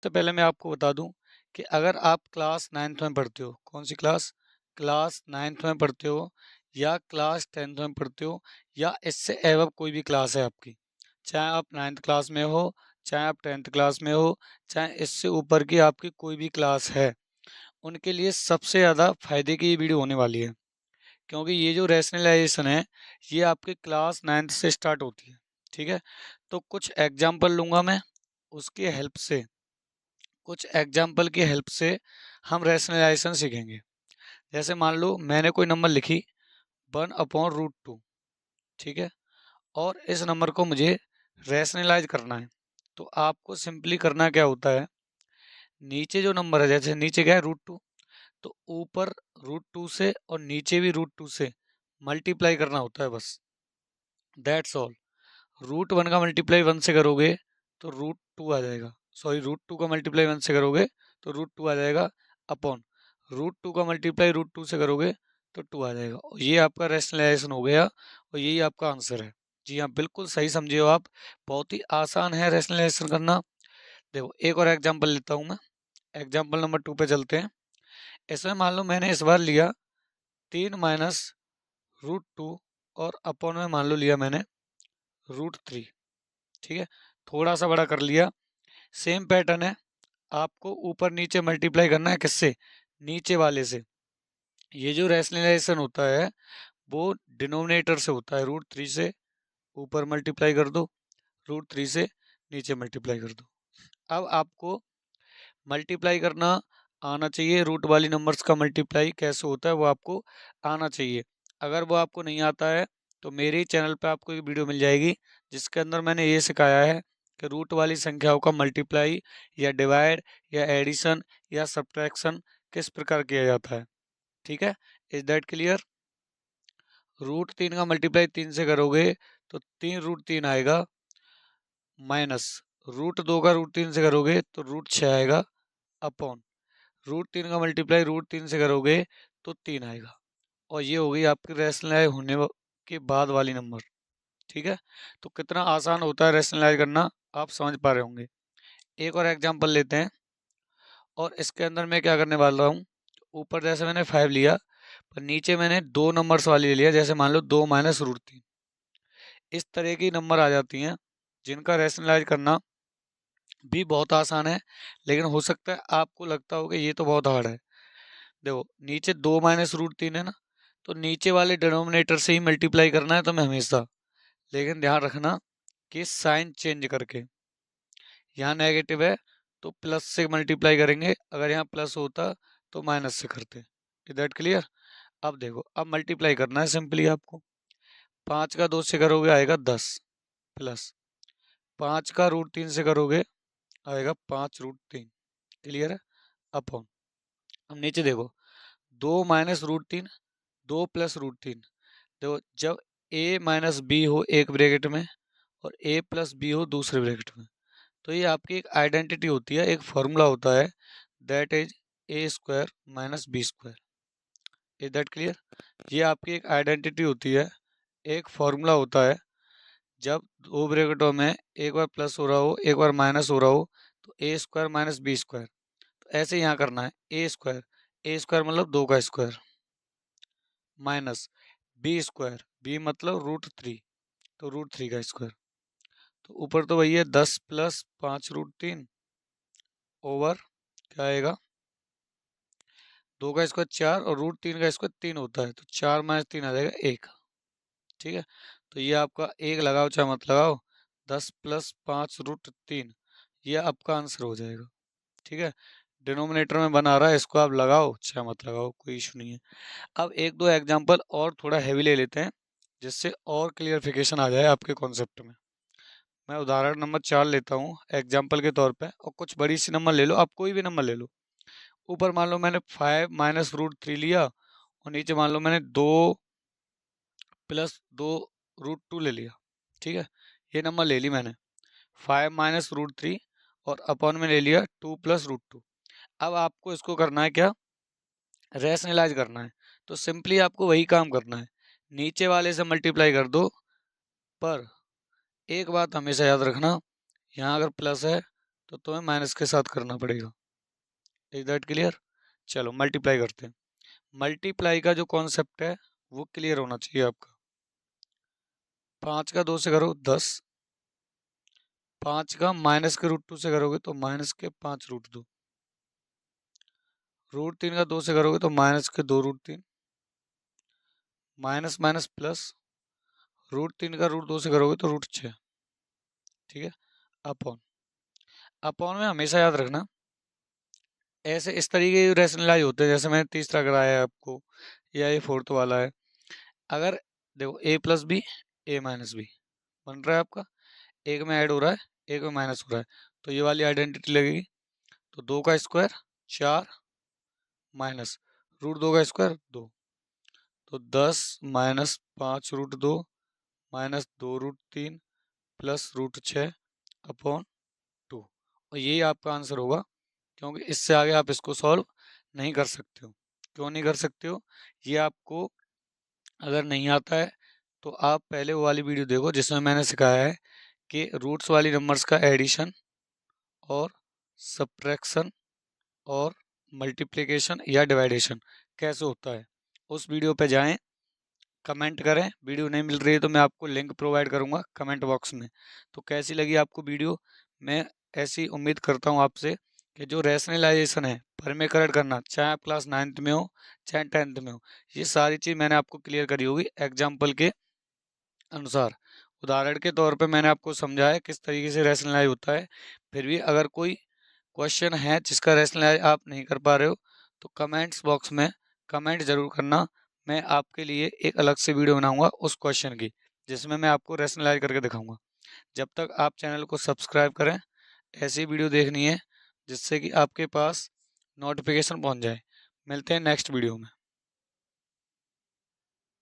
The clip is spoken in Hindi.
तो पहले मैं आपको बता दूं कि अगर आप क्लास 9th में पढ़ते हो, कौन सी क्लास, क्लास 9th में पढ़ते हो या क्लास 10th में पढ़ते हो या इससे एवं कोई भी क्लास है आपकी, चाहे आप 9th क्लास में हो, चाहे आप 10th क्लास में हो, चाहे इससे ऊपर की आपकी कोई भी क्लास है, उनके लिए सबसे ज़्यादा फायदे की ये वीडियो होने वाली है। क्योंकि ये जो रैशनलाइजेशन है ये आपके क्लास 9th से स्टार्ट होती है। ठीक है, तो कुछ एग्जाम्पल लूँगा मैं, उसकी हेल्प से, कुछ एग्जाम्पल की हेल्प से हम रैशनलाइजेशन सीखेंगे। जैसे मान लो मैंने कोई नंबर लिखी 1/√2, ठीक है, और इस नंबर को मुझे रैशनलाइज करना है। तो आपको सिंपली करना क्या होता है, नीचे जो नंबर है, जैसे नीचे क्या है √2, तो ऊपर √2 से और नीचे भी √2 से मल्टीप्लाई करना होता है बस, दैट्स ऑल। √1 का मल्टीप्लाई 1 से करोगे तो √2 आ जाएगा, सॉरी √2 का मल्टीप्लाई 1 से करोगे तो √2 आ जाएगा, अपॉन √2 का मल्टीप्लाई √2 से करोगे तो 2 आ जाएगा। और ये आपका रैशनलाइजेशन हो गया और यही आपका आंसर है। जी हाँ, बिल्कुल सही समझे हो आप, बहुत ही आसान है रैशनलाइजेशन करना। देखो एक और एग्जांपल लेता हूँ मैं, एग्जांपल नंबर 2 पे चलते हैं। इसमें मान लो मैंने इस बार लिया 3 माइनस √2 और अपॉन में मान लो लिया मैंने √3, ठीक है, थोड़ा सा बड़ा कर लिया। सेम पैटर्न है, आपको ऊपर नीचे मल्टीप्लाई करना है, किससे, नीचे वाले से। ये जो रैशनलाइजेशन होता है वो डिनोमिनेटर से होता है, √3 से ऊपर मल्टीप्लाई कर दो, √3 से नीचे मल्टीप्लाई कर दो। अब आपको मल्टीप्लाई करना आना चाहिए, रूट वाली नंबर्स का मल्टीप्लाई कैसे होता है वो आपको आना चाहिए। अगर वो आपको नहीं आता है तो मेरे चैनल पे आपको एक वीडियो मिल जाएगी जिसके अंदर मैंने ये सिखाया है कि रूट वाली संख्याओं का मल्टीप्लाई या डिवाइड या एडिशन या सब्ट्रैक्शन किस प्रकार किया जाता है। ठीक है, इज दैट क्लियर। √3 का मल्टीप्लाई 3 से करोगे तो 3√3 आएगा, माइनस √2 का √3 से करोगे तो √6 आएगा, अपॉन √3 का मल्टीप्लाई √3 से करोगे तो 3 आएगा। और ये हो गई आपकी रैशनलाइज होने के बाद वाली नंबर। ठीक है, तो कितना आसान होता है रैशनलाइज करना, आप समझ पा रहे होंगे। एक और एग्जांपल लेते हैं, और इसके अंदर मैं क्या करने वाला हूँ, ऊपर जैसे मैंने 5 लिया पर नीचे मैंने 2 नंबर्स वाली ले लिया, जैसे मान लो 2 माइनस √3। इस तरह की नंबर आ जाती हैं जिनका रैशनलाइज करना भी बहुत आसान है, लेकिन हो सकता है आपको लगता हो कि ये तो बहुत हार्ड है। देखो नीचे 2 माइनस √3 है ना, तो नीचे वाले डिनोमिनेटर से ही मल्टीप्लाई करना है तुम्हें हमेशा, लेकिन ध्यान रखना कि साइन चेंज करके, यहाँ नेगेटिव है तो प्लस से मल्टीप्लाई करेंगे, अगर यहाँ प्लस होता तो माइनस से करते। Is that clear. अब देखो, अब मल्टीप्लाई करना है सिंपली आपको, 5 का 2 से करोगे आएगा 10, प्लस 5 का √3 से करोगे आएगा 5√3। क्लियर है, अपॉन, अब नीचे देखो 2 माइनस √3, 2 प्लस √3। देखो जब a माइनस बी हो एक ब्रैकेट में और a प्लस बी हो दूसरे ब्रैकेट में, तो ये आपकी एक आइडेंटिटी होती है, एक फॉर्मूला होता है, that is a² minus b²। Is that clear. ये आपकी एक आइडेंटिटी होती है, एक फॉर्मूला होता है, जब दो ब्रैकेटों में एक बार प्लस हो रहा हो एक बार माइनस हो रहा हो तो a² माइनस b²। तो ऐसे यहाँ करना है, a² मतलब 2 का स्क्वायर, माइनस b², b मतलब √3, तो √3 का स्क्वायर। तो ऊपर तो वही है 10 प्लस 5√3 ओवर क्या आएगा, 2 का स्क्वायर 4 और √3 का स्क्वायर 3 होता है, तो 4 माइनस 3 आ जाएगा 1। ठीक है, तो ये आपका 1 लगाओ चाहे मत लगाओ, 10 प्लस 5√3 ये आपका आंसर हो जाएगा। ठीक है, डिनोमिनेटर में बना रहा है, इसको आप लगाओ चाहे मत लगाओ, कोई इशू नहीं है। अब एक दो एग्जांपल और थोड़ा हैवी ले लेते हैं जिससे और क्लियरिफिकेशन आ जाए आपके कॉन्सेप्ट में। मैं उदाहरण नंबर 4 लेता हूँ एग्जाम्पल के तौर पे, और कुछ बड़ी सी नंबर ले लो, आप कोई भी नंबर ले लो। ऊपर मान लो मैंने 5 माइनस √3 लिया और नीचे मान लो मैंने 2 प्लस 2√2 ले लिया। ठीक है, ये नंबर ले ली मैंने, 5 माइनस √3 और अपॉन में ले लिया 2 प्लस √2। अब आपको इसको करना है क्या, रैशनलाइज करना है। तो सिंपली आपको वही काम करना है, नीचे वाले से मल्टीप्लाई कर दो, पर एक बात हमेशा याद रखना, यहाँ अगर प्लस है तो तुम्हें माइनस के साथ करना पड़ेगा। Is that clear? चलो मल्टीप्लाई करते हैं। मल्टीप्लाई का जो कॉन्सेप्ट है वो क्लियर होना चाहिए आपका। 5 का 2 से करो 10, 5 का माइनस के √2 से करोगे तो माइनस के 5√2, √3 का 2 से करोगे तो माइनस के 2√3, माइनस माइनस प्लस, √3 का √2 से करोगे तो √6। ठीक है, अपॉन। अपॉन में हमेशा याद रखना ऐसे इस तरीके के रैशनलाइज होते हैं, जैसे मैंने तीसरा कराया है आपको, या ये फोर्थ वाला है। अगर देखो a plus B a minus B बन रहा है आपका, एक में ऐड हो रहा है एक में माइनस हो रहा है, तो ये वाली आइडेंटिटी लगेगी। तो 2 का स्क्वायर 4 माइनस √2 का स्क्वायर 2, तो 10 माइनस 5√2 माइनस 2√3 प्लस √6 अपॉन 2। और यही आपका आंसर होगा, क्योंकि इससे आगे आप इसको सॉल्व नहीं कर सकते हो। क्यों नहीं कर सकते हो? ये आपको अगर नहीं आता है तो आप पहले वो वाली वीडियो देखो जिसमें मैंने सिखाया है कि रूट्स वाली नंबर्स का एडिशन और सब्ट्रैक्शन और मल्टीप्लिकेशन या डिवाइडेशन कैसे होता है। उस वीडियो पे जाएं, कमेंट करें। वीडियो नहीं मिल रही है तो मैं आपको लिंक प्रोवाइड करूंगा कमेंट बॉक्स में। तो कैसी लगी आपको वीडियो? मैं ऐसी उम्मीद करता हूं आपसे कि जो रैशनलाइजेशन है परमेकरण करना, चाहे आप क्लास 9th में हो चाहे 10th में हो, ये सारी चीज़ मैंने आपको क्लियर करी होगी एग्जाम्पल के अनुसार। उदाहरण के तौर पे मैंने आपको समझाया किस तरीके से रैशनलाइज होता है। फिर भी अगर कोई क्वेश्चन है जिसका रैशनलाइज आप नहीं कर पा रहे हो तो कमेंट्स बॉक्स में कमेंट जरूर करना। मैं आपके लिए एक अलग से वीडियो बनाऊंगा उस क्वेश्चन की, जिसमें मैं आपको रैशनलाइज करके दिखाऊंगा। जब तक आप चैनल को सब्सक्राइब करें, ऐसी वीडियो देखनी है जिससे कि आपके पास नोटिफिकेशन पहुंच जाए। मिलते हैं नेक्स्ट वीडियो में।